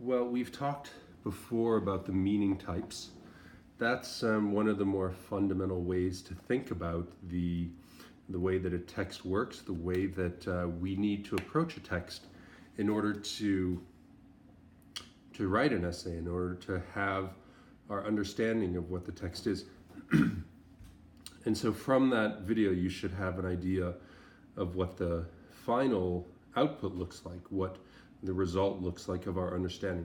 Well, we've talked before about the meaning types. That's one of the more fundamental ways to think about the way that a text works, the way that we need to approach a text in order to write an essay, in order to have our understanding of what the text is. And so from that video, you should have an idea of what the final output looks like, what the result looks like of our understanding.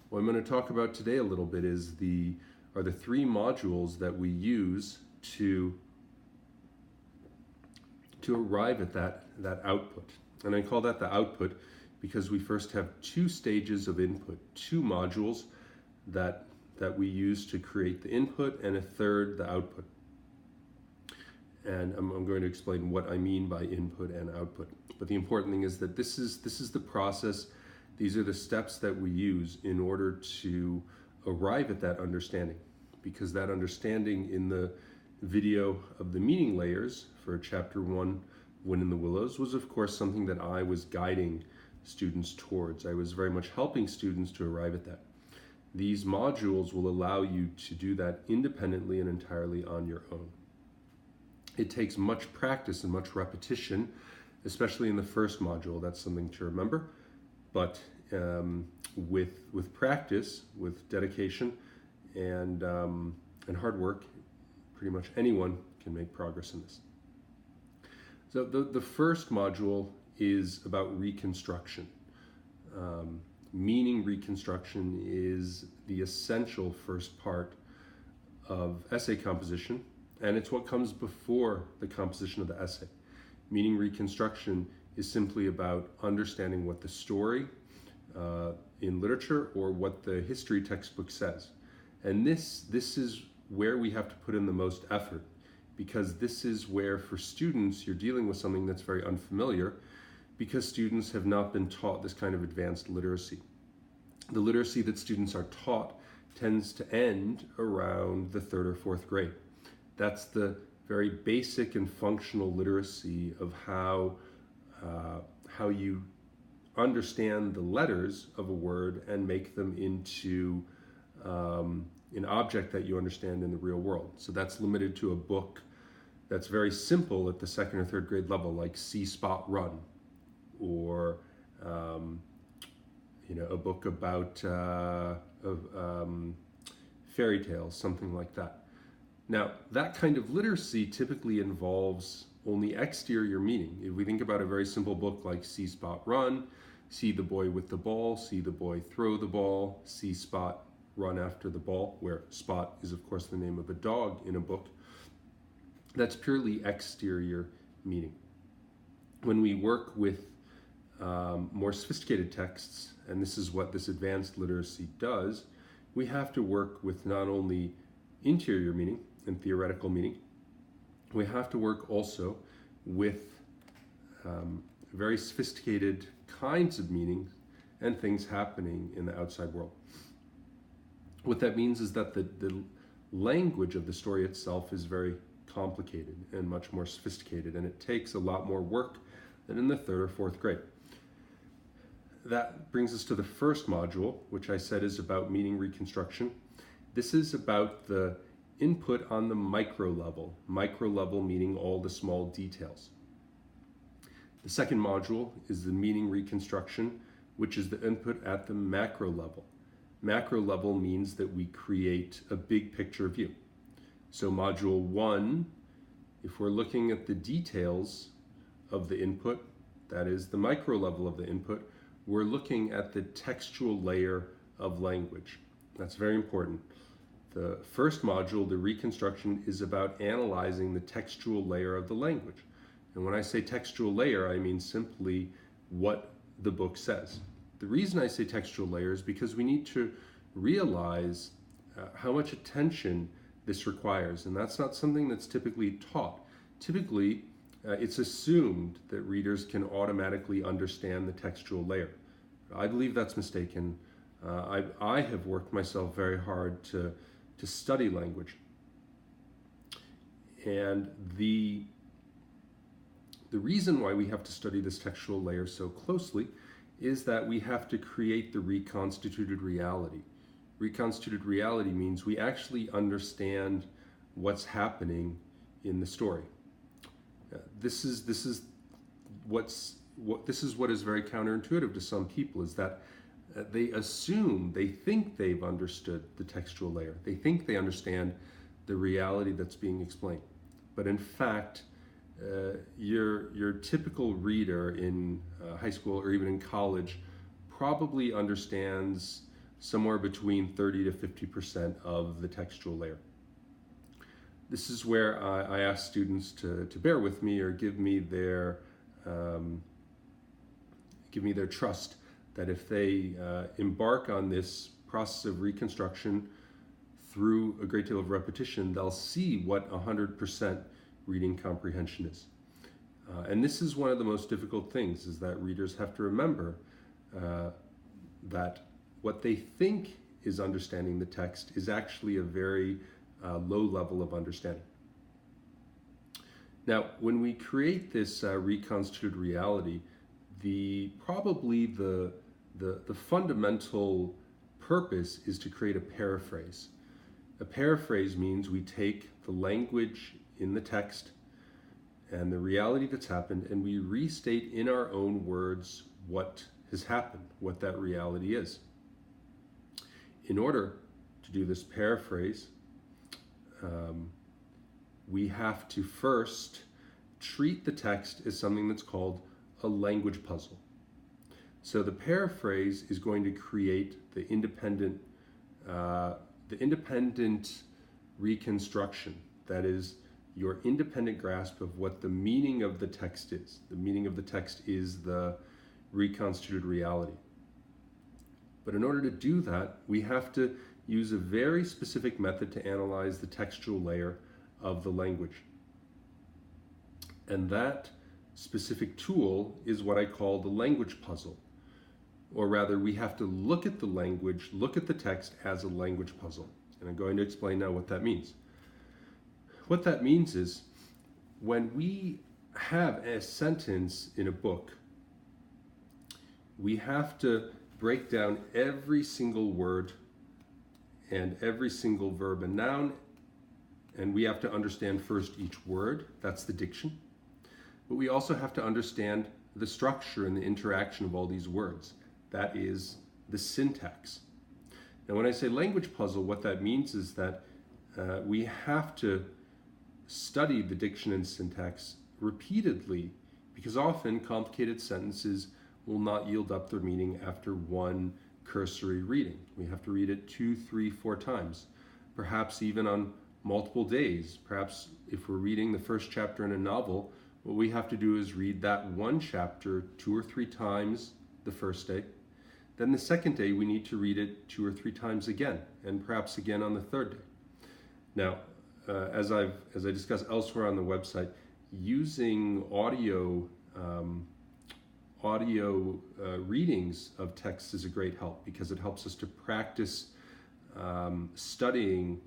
What I'm going to talk about today a little bit are the three modules that we use to arrive at that output. And I call that the output because we first have two stages of input, two modules that we use to create the input, and a third, the output. And I'm going to explain what I mean by input and output. But the important thing is that this is the process. These are the steps that we use in order to arrive at that understanding. Because that understanding in the video of the meaning layers for chapter 1, Wind in the Willows, was of course something that I was guiding students towards. I was very much helping students to arrive at that. These modules will allow you to do that independently and entirely on your own. It takes much practice and much repetition, especially in the first module. That's something to remember. But with practice, with dedication, and hard work, pretty much anyone can make progress in this. So the first module is about reconstruction. Meaning reconstruction is the essential first part of essay composition, and it's what comes before the composition of the essay. Meaning reconstruction is simply about understanding what the story in literature or what the history textbook says. And this is where we have to put in the most effort, because this is where, for students, you're dealing with something that's very unfamiliar, because students have not been taught this kind of advanced literacy. The literacy that students are taught tends to end around the 3rd or 4th grade. That's the very basic and functional literacy of how you understand the letters of a word and make them into an object that you understand in the real world. So that's limited to a book that's very simple at the 2nd or 3rd grade level, like See Spot Run, or a book about fairy tales, something like that. Now, that kind of literacy typically involves only exterior meaning. If we think about a very simple book like See Spot Run, see the boy with the ball, see the boy throw the ball, see Spot run after the ball, where Spot is of course the name of a dog in a book, that's purely exterior meaning. When we work with more sophisticated texts, and this is what this advanced literacy does, we have to work with not only interior meaning and theoretical meaning, we have to work also with very sophisticated kinds of meanings and things happening in the outside world. What that means is that the language of the story itself is very complicated and much more sophisticated, and it takes a lot more work than in the 3rd or 4th grade. That brings us to the first module, which I said is about meaning reconstruction. This is about the input on the micro level meaning all the small details. The second module is the meaning reconstruction, which is the input at the macro level. Macro level means that we create a big picture view. So module 1, if we're looking at the details of the input, that is the micro level of the input, we're looking at the textual layer of language. That's very important. The first module, the reconstruction, is about analyzing the textual layer of the language. And when I say textual layer, I mean simply what the book says. The reason I say textual layer is because we need to realize how much attention this requires, and that's not something that's typically taught. Typically, it's assumed that readers can automatically understand the textual layer. I believe that's mistaken. I have worked myself very hard to study language, and the reason why we have to study this textual layer so closely is that we have to create the reconstituted reality. Reconstituted reality means we actually understand what's happening in the story. This is what is very counterintuitive to some people, is that they think they've understood the textual layer. They think they understand the reality that's being explained. But in fact, your typical reader in high school or even in college probably understands somewhere between 30 to 50% of the textual layer. This is where I ask students to bear with me or give me their trust that if they embark on this process of reconstruction through a great deal of repetition, they'll see what 100% reading comprehension is. And this is one of the most difficult things, is that readers have to remember that what they think is understanding the text is actually a very low level of understanding. Now, when we create this reconstituted reality, probably the fundamental purpose is to create a paraphrase. A paraphrase means we take the language in the text and the reality that's happened, and we restate in our own words what has happened, what that reality is. In order to do this paraphrase, we have to first treat the text as something that's called a language puzzle. So the paraphrase is going to create the independent reconstruction. That is your independent grasp of what the meaning of the text is. The meaning of the text is the reconstituted reality. But in order to do that, we have to use a very specific method to analyze the textual layer of the language. And that specific tool is what I call the language puzzle. Or rather, we have to look at the language, look at the text as a language puzzle. And I'm going to explain now what that means. What that means is, when we have a sentence in a book, we have to break down every single word and every single verb and noun, and we have to understand first each word. That's the diction. But we also have to understand the structure and the interaction of all these words. That is the syntax. Now, when I say language puzzle, what that means is that we have to study the diction and syntax repeatedly, because often complicated sentences will not yield up their meaning after one cursory reading. We have to read it 2, 3, 4 times, perhaps even on multiple days. Perhaps if we're reading the first chapter in a novel, what we have to do is read that one chapter 2 or 3 times the first day. Then the second day, we need to read it 2 or 3 times again, and perhaps again on the third day. Now, as I discussed elsewhere on the website, using audio readings of text is a great help, because it helps us to practice studying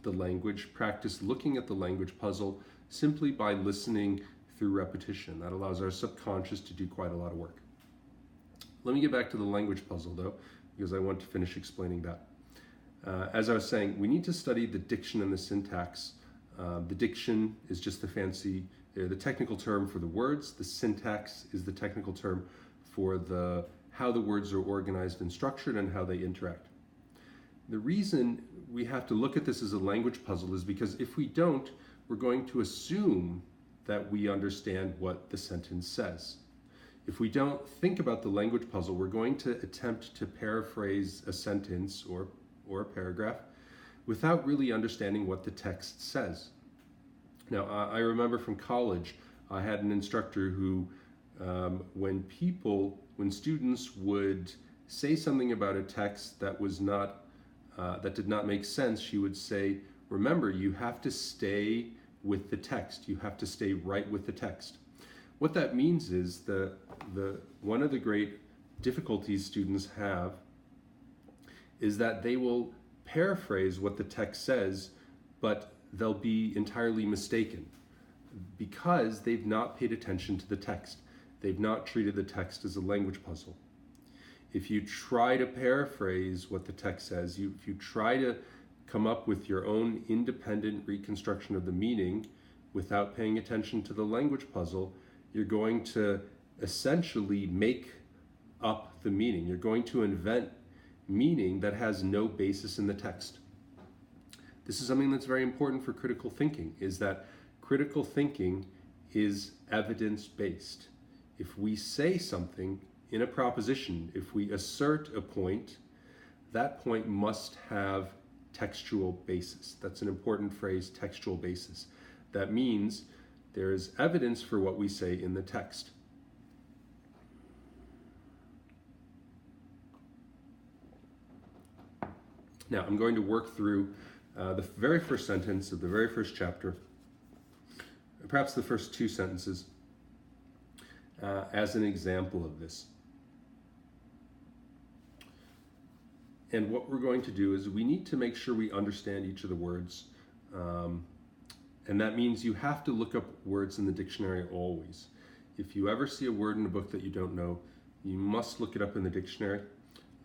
the language, practice looking at the language puzzle simply by listening through repetition. That allows our subconscious to do quite a lot of work. Let me get back to the language puzzle though, because I want to finish explaining that. As I was saying, we need to study the diction and the syntax. The diction is just the technical term for the words. The syntax is the technical term for how the words are organized and structured and how they interact. The reason we have to look at this as a language puzzle is because if we don't, we're going to assume that we understand what the sentence says. If we don't think about the language puzzle, we're going to attempt to paraphrase a sentence or a paragraph without really understanding what the text says. Now, I remember from college, I had an instructor who, when students would say something about a text that did not make sense, she would say, remember, you have to stay with the text. You have to stay right with the text. What that means is one of the great difficulties students have is that they will paraphrase what the text says, but they'll be entirely mistaken because they've not paid attention to the text. They've not treated the text as a language puzzle. If you try to paraphrase what the text says, if you try to come up with your own independent reconstruction of the meaning without paying attention to the language puzzle, you're going to essentially make up the meaning. You're going to invent meaning that has no basis in the text. This is something that's very important for critical thinking, is that critical thinking is evidence-based. If we say something in a proposition, if we assert a point, that point must have textual basis. That's an important phrase, textual basis. That means there is evidence for what we say in the text. Now, I'm going to work through the very first sentence of the very first chapter, perhaps the first two sentences, as an example of this. And what we're going to do is we need to make sure we understand each of the words. And that means you have to look up words in the dictionary always. If you ever see a word in a book that you don't know, you must look it up in the dictionary.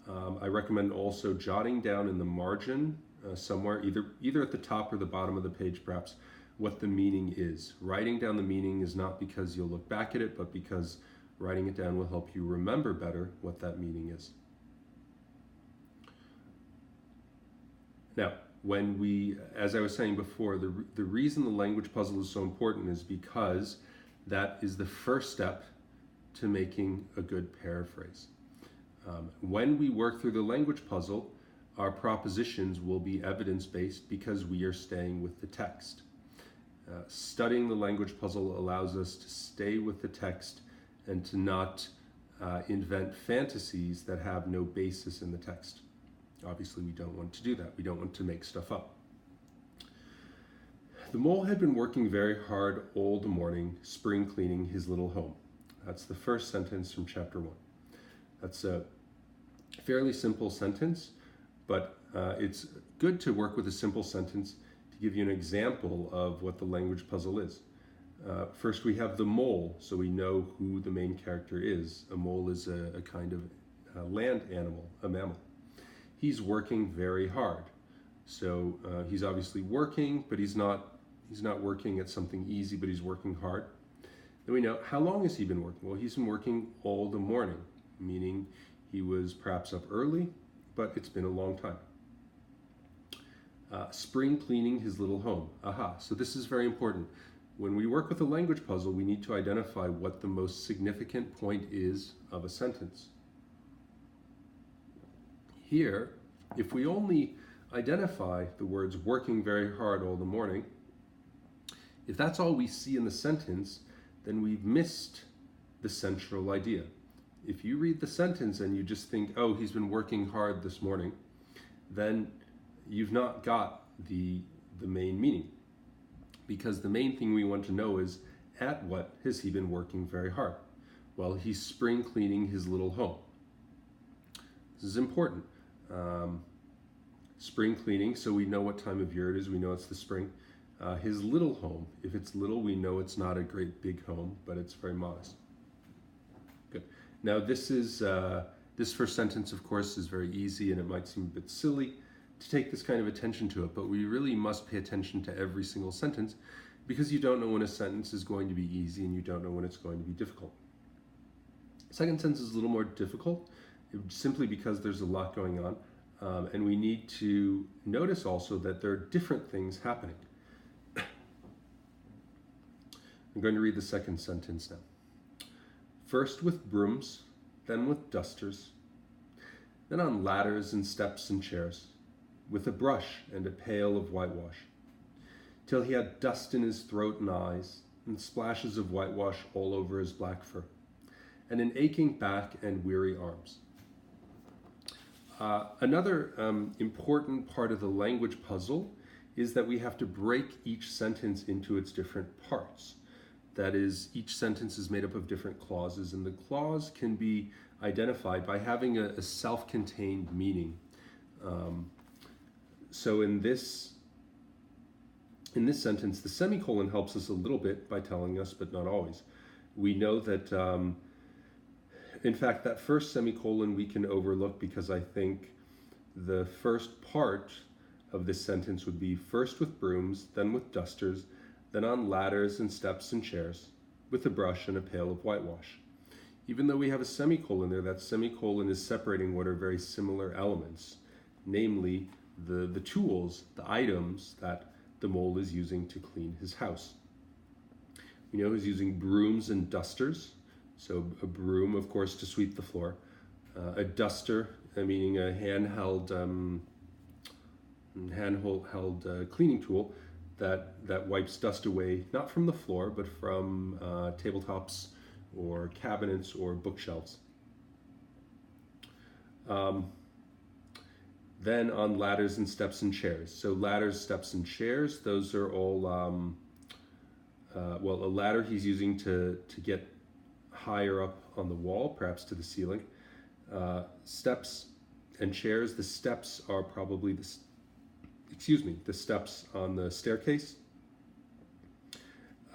I recommend also jotting down in the margin somewhere, either at the top or the bottom of the page perhaps, what the meaning is. Writing down the meaning is not because you'll look back at it, but because writing it down will help you remember better what that meaning is. Now, when we, as I was saying before, the reason the language puzzle is so important is because that is the first step to making a good paraphrase. When we work through the language puzzle, our propositions will be evidence-based because we are staying with the text. Studying the language puzzle allows us to stay with the text and to not invent fantasies that have no basis in the text. Obviously, we don't want to do that. We don't want to make stuff up. The mole had been working very hard all the morning, spring cleaning his little home. That's the first sentence from chapter 1. That's a fairly simple sentence, but it's good to work with a simple sentence to give you an example of what the language puzzle is. First, we have the mole, so we know who the main character is. A mole is a kind of land animal, a mammal. He's working very hard. So he's obviously working, but he's not working at something easy, but he's working hard. Then we know, how long has he been working? Well, he's been working all the morning, meaning he was perhaps up early, but it's been a long time. Spring cleaning his little home. Aha, so this is very important. When we work with a language puzzle, we need to identify what the most significant point is of a sentence. Here, if we only identify the words working very hard all the morning, if that's all we see in the sentence, then we've missed the central idea. If you read the sentence and you just think, oh, he's been working hard this morning, then you've not got the main meaning. Because the main thing we want to know is, at what has he been working very hard? Well, he's spring cleaning his little home. This is important. Spring cleaning, so we know what time of year it is, we know it's the spring. His little home, if it's little, we know it's not a great big home, but it's very modest. Good. Now this first sentence, of course, is very easy, and it might seem a bit silly to take this kind of attention to it, but we really must pay attention to every single sentence, because you don't know when a sentence is going to be easy and you don't know when it's going to be difficult. Second sentence is a little more difficult, simply because there's a lot going on, and we need to notice also that there are different things happening. I'm going to read the second sentence now. First with brooms, then with dusters, then on ladders and steps and chairs, with a brush and a pail of whitewash, till he had dust in his throat and eyes, and splashes of whitewash all over his black fur, and an aching back and weary arms. Another important part of the language puzzle is that we have to break each sentence into its different parts. That is, each sentence is made up of different clauses, and the clause can be identified by having a self-contained meaning. So in this sentence, the semicolon helps us a little bit by telling us, but not always. We know that In fact, that first semicolon we can overlook because I think the first part of this sentence would be first with brooms, then with dusters, then on ladders and steps and chairs, with a brush and a pail of whitewash. Even though we have a semicolon there, that semicolon is separating what are very similar elements, namely the tools, the items that the mole is using to clean his house. We know he's using brooms and dusters. So a broom, of course, to sweep the floor. A duster, meaning a handheld cleaning tool that wipes dust away, not from the floor, but from tabletops or cabinets or bookshelves. Then on ladders and steps and chairs. So ladders, steps, and chairs, those are all, well, a ladder he's using to get higher up on the wall, perhaps to the ceiling. Steps and chairs, the steps are probably the steps on the staircase.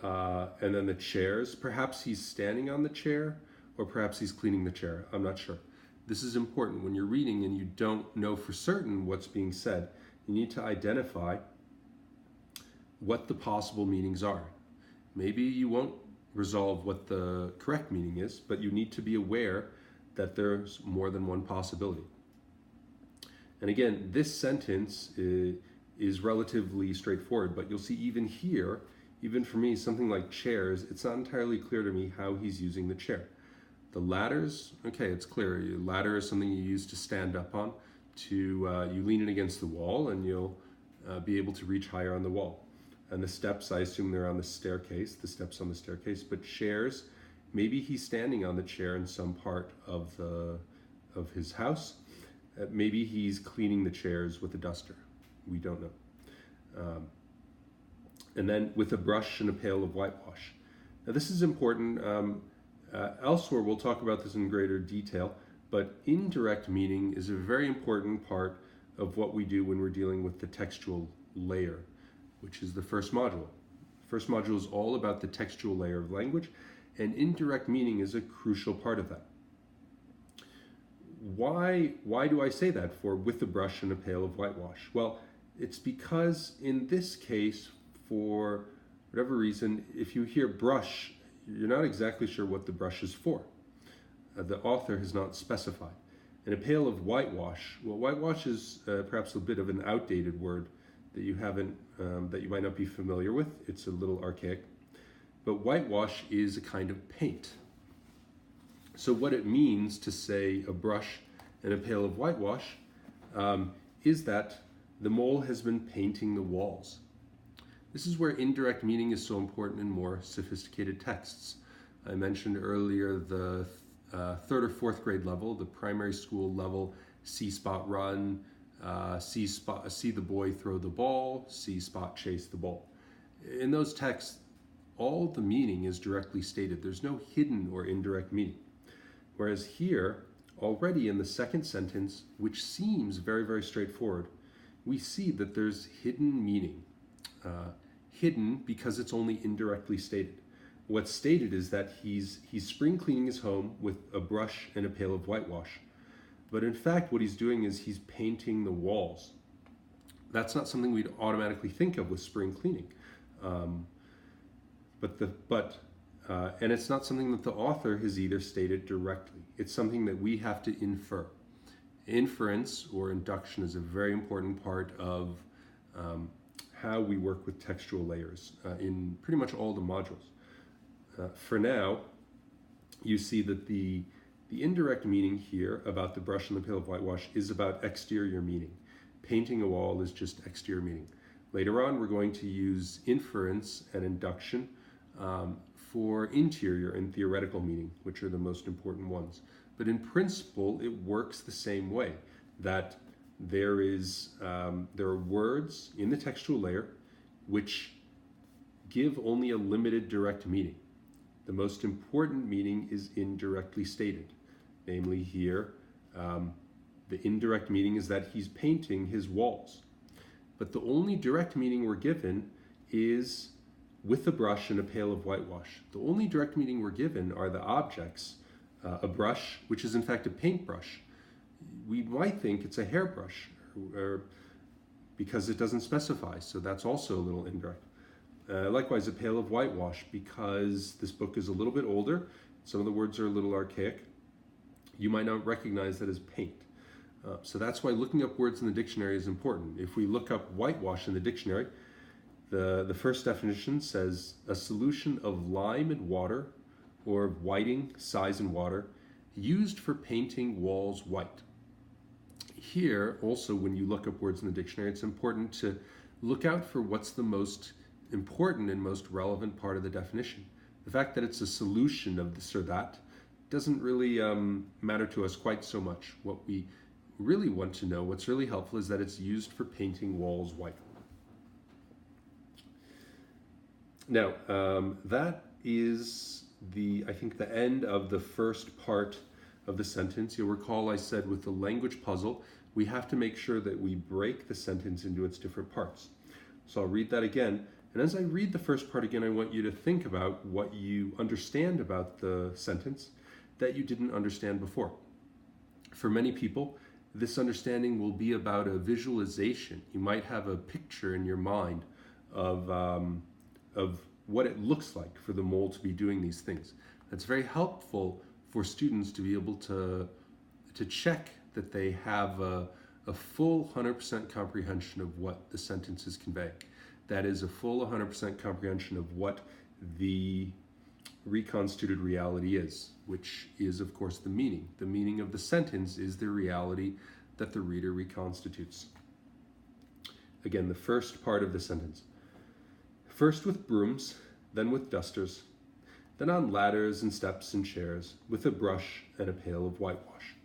And then the chairs, perhaps he's standing on the chair, or perhaps he's cleaning the chair. I'm not sure. This is important. When you're reading and you don't know for certain what's being said, you need to identify what the possible meanings are. Maybe you won't resolve what the correct meaning is, but you need to be aware that there's more than one possibility. And again, this sentence is relatively straightforward, but you'll see even here, even for me, something like chairs, it's not entirely clear to me how he's using the chair. The ladders, okay, it's clear. A ladder is something you use to stand up on. You lean it against the wall and you'll be able to reach higher on the wall. And the steps, I assume they're on the staircase, the steps on the staircase. But chairs, maybe he's standing on the chair in some part of his house. Maybe he's cleaning the chairs with a duster. We don't know. And then with a brush and a pail of whitewash. Now this is important. Elsewhere we'll talk about this in greater detail, but indirect meaning is a very important part of what we do when we're dealing with the textual layer, which is the first module. The first module is all about the textual layer of language, and indirect meaning is a crucial part of that. Why do I say that for with a brush and a pail of whitewash? Well, it's because in this case, for whatever reason, if you hear brush, you're not exactly sure what the brush is for. The author has not specified. And a pail of whitewash, well, whitewash is perhaps a bit of an outdated word that you might not be familiar with. It's a little archaic. But whitewash is a kind of paint. So what it means to say a brush and a pail of whitewash is that the mole has been painting the walls. This is where indirect meaning is so important in more sophisticated texts. I mentioned earlier the third or fourth grade level, the primary school level, see Spot run, see the boy throw the ball, see Spot chase the ball. In those texts, all the meaning is directly stated. There's no hidden or indirect meaning. Whereas here, already in the second sentence, which seems very, very straightforward, we see that there's hidden meaning. Hidden because it's only indirectly stated. What's stated is that he's spring cleaning his home with a brush and a pail of whitewash. But in fact, what he's doing is he's painting the walls. That's not something we'd automatically think of with spring cleaning. And it's not something that the author has either stated directly. It's something that we have to infer. Inference or induction is a very important part of how we work with textual layers in pretty much all the modules. For now, you see that the indirect meaning here about the brush and the pail of whitewash is about exterior meaning. Painting a wall is just exterior meaning. Later on, we're going to use inference and induction for interior and theoretical meaning, which are the most important ones. But in principle, it works the same way, that there are words in the textual layer which give only a limited direct meaning. The most important meaning is indirectly stated. Namely here, the indirect meaning is that he's painting his walls. But the only direct meaning we're given is with a brush and a pail of whitewash. The only direct meaning we're given are the objects A brush, which is in fact a paintbrush. We might think it's a hairbrush or because it doesn't specify, so that's also a little indirect. Likewise, a pail of whitewash, because this book is a little bit older, some of the words are a little archaic, you might not recognize that as paint. So that's why looking up words in the dictionary is important. If we look up whitewash in the dictionary, the first definition says a solution of lime and water or whiting, size in water, used for painting walls white. Here, also, when you look up words in the dictionary, it's important to look out for what's the most important and most relevant part of the definition. The fact that it's a solution of this or that doesn't really matter to us quite so much. What we really want to know, what's really helpful, is that it's used for painting walls white. Now, that is I think the end of the first part of the sentence. You'll recall I said with the language puzzle, we have to make sure that we break the sentence into its different parts. So I'll read that again. And as I read the first part again, I want you to think about what you understand about the sentence that you didn't understand before. For many people, this understanding will be about a visualization. You might have a picture in your mind of what it looks like for the mole to be doing these things. That's very helpful for students to be able to check that they have a full 100% comprehension of what the sentence is conveying. That is a full 100% comprehension of what the reconstituted reality is, which is, of course, the meaning. The meaning of the sentence is the reality that the reader reconstitutes. Again, the first part of the sentence. First with brooms, then with dusters, then on ladders and steps and chairs, with a brush and a pail of whitewash.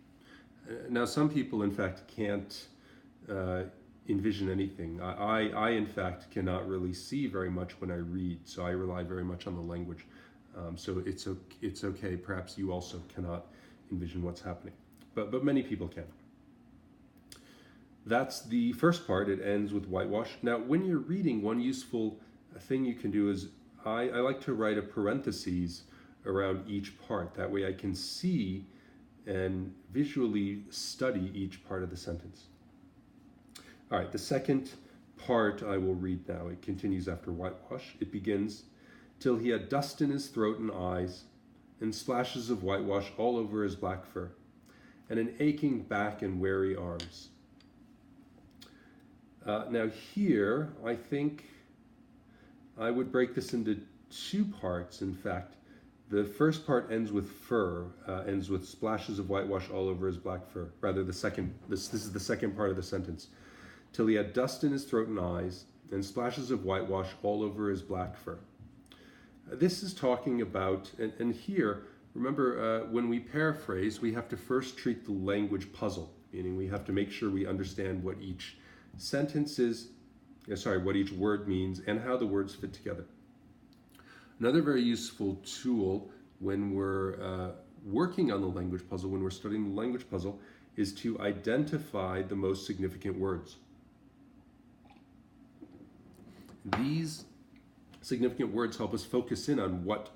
Now, some people, in fact, can't envision anything. I, in fact, cannot really see very much when I read, so I rely very much on the language. So it's okay. Perhaps you also cannot envision what's happening, but many people can. That's the first part. It ends with whitewash. Now, when you're reading, one useful thing you can do is I like to write a parentheses around each part. That way I can see and visually study each part of the sentence. All right, the second part I will read now. It continues after whitewash. It begins, till he had dust in his throat and eyes, and splashes of whitewash all over his black fur, and an aching back and weary arms. Now here, I think I would break this into two parts, in fact. The first part ends with fur, ends with splashes of whitewash all over his black fur. Rather, this is the second part of the sentence. Till he had dust in his throat and eyes, and splashes of whitewash all over his black fur. This is talking about, and here, remember, when we paraphrase, we have to first treat the language puzzle, meaning we have to make sure we understand what each sentence is, what each word means, and how the words fit together. Another very useful tool when we're working on the language puzzle, when we're studying the language puzzle, is to identify the most significant words. These significant words help us focus in on what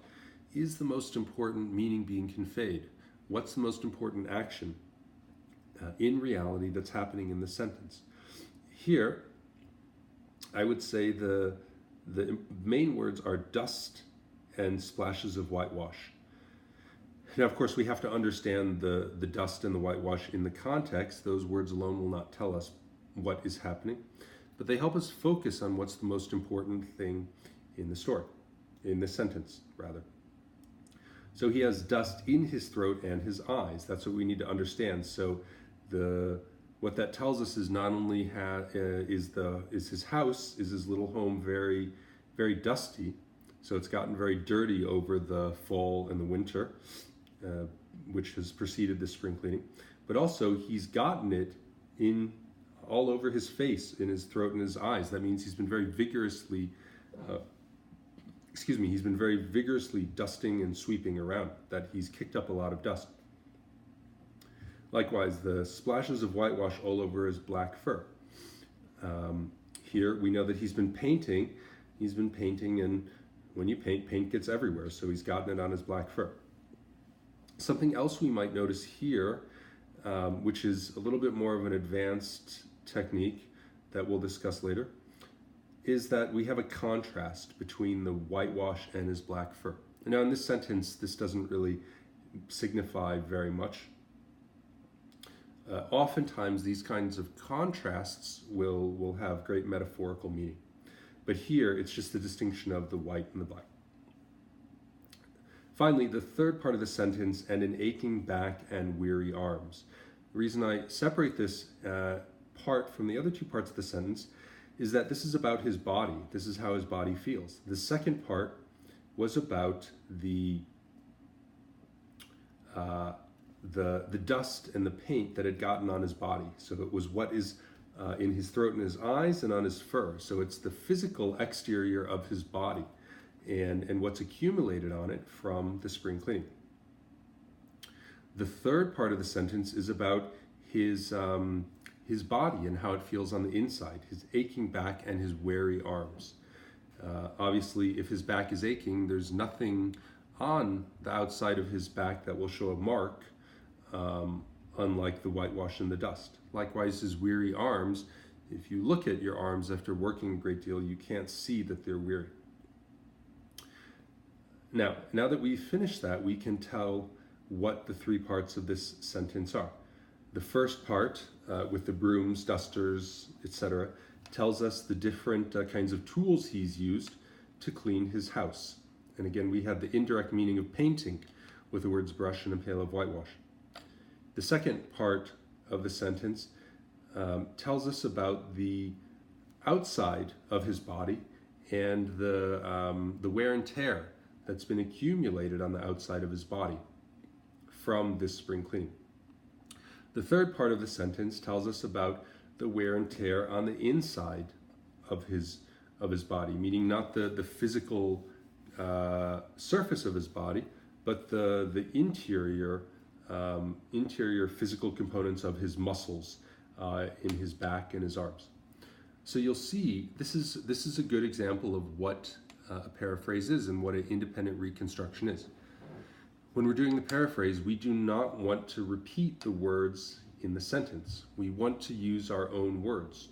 is the most important meaning being conveyed. What's the most important action in reality that's happening in the sentence? Here, I would say the main words are dust and splashes of whitewash. Now, of course, we have to understand the dust and the whitewash in the context. Those words alone will not tell us what is happening, but they help us focus on what's the most important thing in the story, in the sentence, rather. So he has dust in his throat and his eyes. That's what we need to understand. So what that tells us is not only is his house, is his little home very, very dusty. So it's gotten very dirty over the fall and the winter, which has preceded the spring cleaning. But also he's gotten it in all over his face, in his throat and his eyes. That means he's been very vigorously, he's been very vigorously dusting and sweeping around, that he's kicked up a lot of dust. Likewise, the splashes of whitewash all over his black fur. Here we know that he's been painting, and when you paint, paint gets everywhere, so he's gotten it on his black fur. Something else we might notice here, which is a little bit more of an advanced technique that we'll discuss later, is that we have a contrast between the whitewash and his black fur. Now in this sentence, this doesn't really signify very much. Oftentimes these kinds of contrasts will have great metaphorical meaning. But here it's just the distinction of the white and the black. Finally, the third part of the sentence, and an aching back and weary arms. The reason I separate this part from the other two parts of the sentence is that this is about his body. This is how his body feels. The second part was about the dust and the paint that had gotten on his body. So it was what is in his throat and his eyes and on his fur. So it's the physical exterior of his body and what's accumulated on it from the spring cleaning. The third part of the sentence is about his body and how it feels on the inside, his aching back and his weary arms. Obviously, if his back is aching, there's nothing on the outside of his back that will show a mark, unlike the whitewash and the dust. Likewise, his weary arms, if you look at your arms after working a great deal, you can't see that they're weary. Now that we've finished that, we can tell what the three parts of this sentence are. The first part, with the brooms, dusters, etc., tells us the different kinds of tools he's used to clean his house. And again, we have the indirect meaning of painting with the words brush and a pail of whitewash. The second part of the sentence tells us about the outside of his body and the wear and tear that's been accumulated on the outside of his body from this spring cleaning. The third part of the sentence tells us about the wear and tear on the inside of his body, meaning not the physical surface of his body, but the interior physical components of his muscles in his back and his arms. So you'll see this is a good example of what a paraphrase is and what an independent reconstruction is. When we're doing the paraphrase, we do not want to repeat the words in the sentence. We want to use our own words.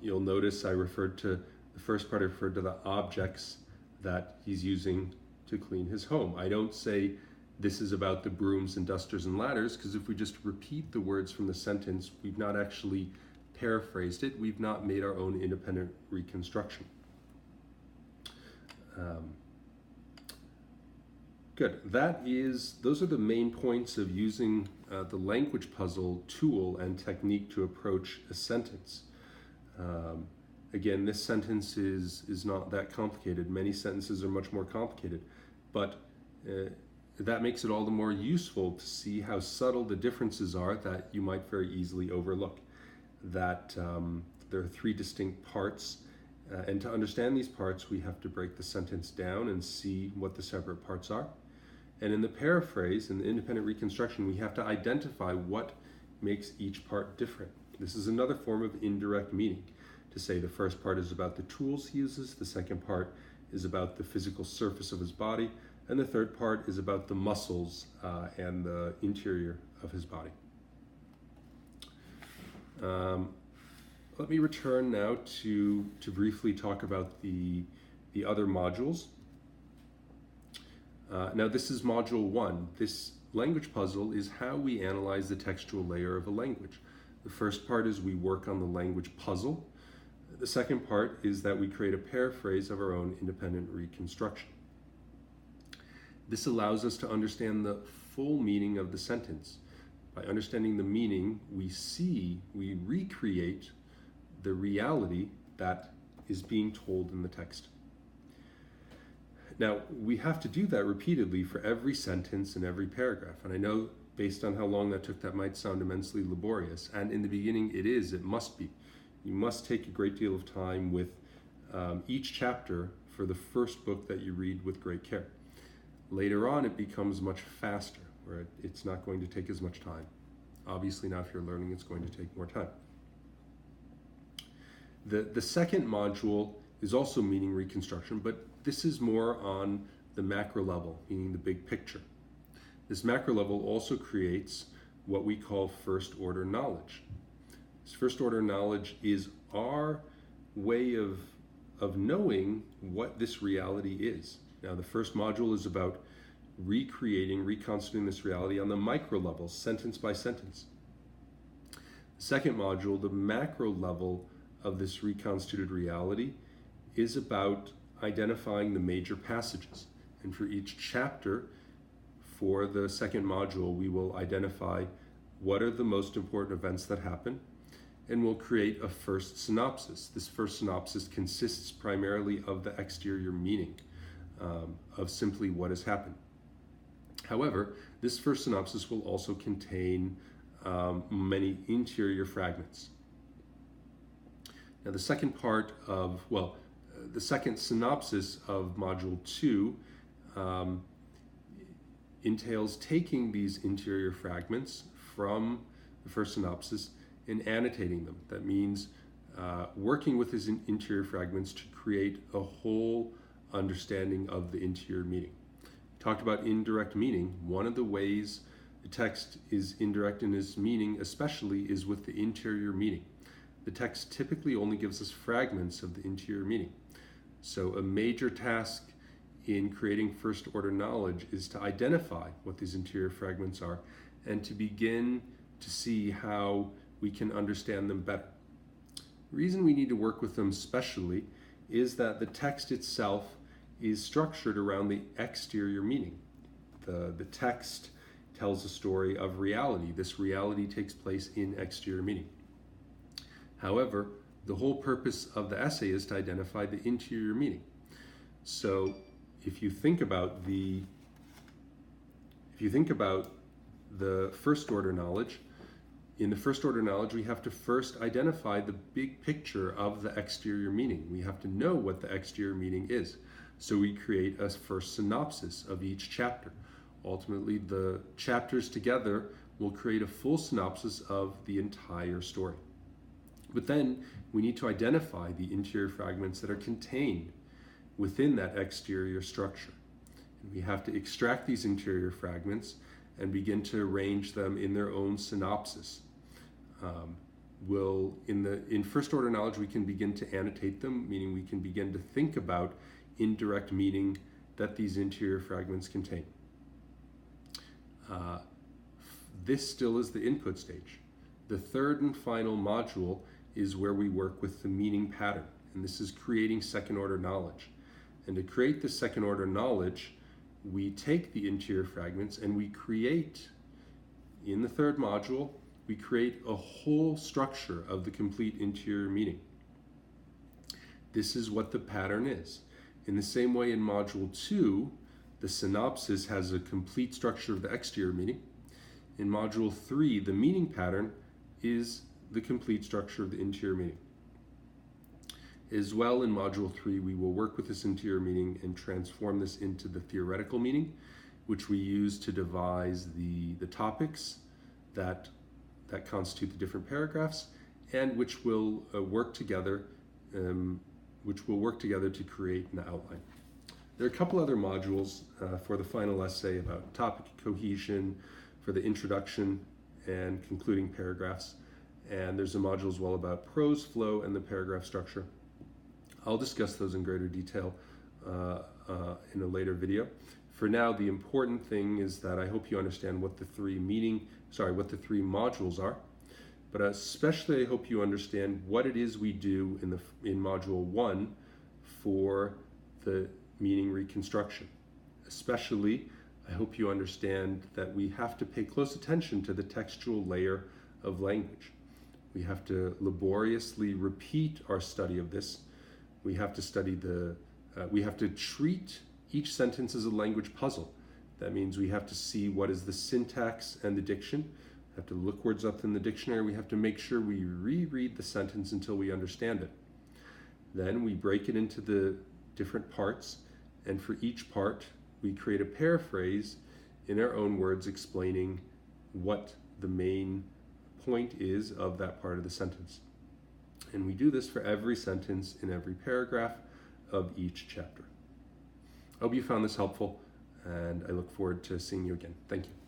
You'll notice the first part I referred to the objects that he's using to clean his home. I don't say this is about the brooms and dusters and ladders, because if we just repeat the words from the sentence, we've not actually paraphrased it. We've not made our own independent reconstruction. Good. Those are the main points of using the language puzzle tool and technique to approach a sentence. Again, this sentence is not that complicated. Many sentences are much more complicated, but that makes it all the more useful to see how subtle the differences are that you might very easily overlook. That there are three distinct parts, and to understand these parts, we have to break the sentence down and see what the separate parts are. And in the paraphrase, in the independent reconstruction, we have to identify what makes each part different. This is another form of indirect meaning, to say the first part is about the tools he uses, the second part is about the physical surface of his body, and the third part is about the muscles and the interior of his body. Let me return now to briefly talk about the other modules. Now this is module 1. This language puzzle is how we analyze the textual layer of a language. The first part is we work on the language puzzle. The second part is that we create a paraphrase of our own independent reconstruction. This allows us to understand the full meaning of the sentence. By understanding the meaning, we recreate the reality that is being told in the text. Now, we have to do that repeatedly for every sentence and every paragraph. And I know, based on how long that took, that might sound immensely laborious. And in the beginning, it must be. You must take a great deal of time with each chapter for the first book that you read with great care. Later on, it becomes much faster, where it's not going to take as much time. Obviously, now if you're learning, it's going to take more time. The second module is also meaning reconstruction, but this is more on the macro level, meaning the big picture. This macro level also creates what we call first order knowledge. This first order knowledge is our way of knowing what this reality is. Now, the first module is about reconstituting this reality on the micro level, sentence by sentence. The second module, the macro level of this reconstituted reality, is about identifying the major passages. And for each chapter, for the second module, we will identify what are the most important events that happen, and we'll create a first synopsis. This first synopsis consists primarily of the exterior meaning of simply what has happened. However, this first synopsis will also contain many interior fragments. Now, the second the second synopsis of Module 2 entails taking these interior fragments from the first synopsis and annotating them. That means working with these interior fragments to create a whole understanding of the interior meaning. We talked about indirect meaning. One of the ways the text is indirect in its meaning especially is with the interior meaning. The text typically only gives us fragments of the interior meaning. So a major task in creating first order knowledge is to identify what these interior fragments are and to begin to see how we can understand them better. The reason we need to work with them specially is that the text itself is structured around the exterior meaning. The text tells a story of reality. This reality takes place in exterior meaning. However, the whole purpose of the essay is to identify the interior meaning. So if you think about the first order knowledge, in the first order knowledge, we have to first identify the big picture of the exterior meaning. We have to know what the exterior meaning is. So we create a first synopsis of each chapter. Ultimately, the chapters together will create a full synopsis of the entire story. But then we need to identify the interior fragments that are contained within that exterior structure. And we have to extract these interior fragments and begin to arrange them in their own synopsis. In first order knowledge, we can begin to annotate them, meaning we can begin to think about indirect meaning that these interior fragments contain. This still is the input stage. The third and final module is where we work with the meaning pattern, and this is creating second order knowledge. And to create this second order knowledge, we take the interior fragments and we create, in the third module, we create a whole structure of the complete interior meaning. This is what the pattern is. In the same way, in Module 2, the synopsis has a complete structure of the exterior meaning. In Module 3, the meaning pattern is the complete structure of the interior meaning. As well, in Module 3, we will work with this interior meaning and transform this into the theoretical meaning, which we use to devise the topics that constitute the different paragraphs, and which will work together to create an outline. There are a couple other modules for the final essay about topic cohesion, for the introduction and concluding paragraphs, and there's a module as well about prose flow and the paragraph structure. I'll discuss those in greater detail in a later video. For now, the important thing is that I hope you understand what the three modules are, but especially I hope you understand what it is we do in Module 1 for the meaning reconstruction. Especially, I hope you understand that we have to pay close attention to the textual layer of language. We have to laboriously repeat our study of this. We have to we have to treat each sentence as a language puzzle. That means we have to see what is the syntax and the diction. We have to look words up in the dictionary. We have to make sure we reread the sentence until we understand it. Then we break it into the different parts, and for each part, we create a paraphrase in our own words explaining what the main point is of that part of the sentence. And we do this for every sentence in every paragraph of each chapter. I hope you found this helpful, and I look forward to seeing you again. Thank you.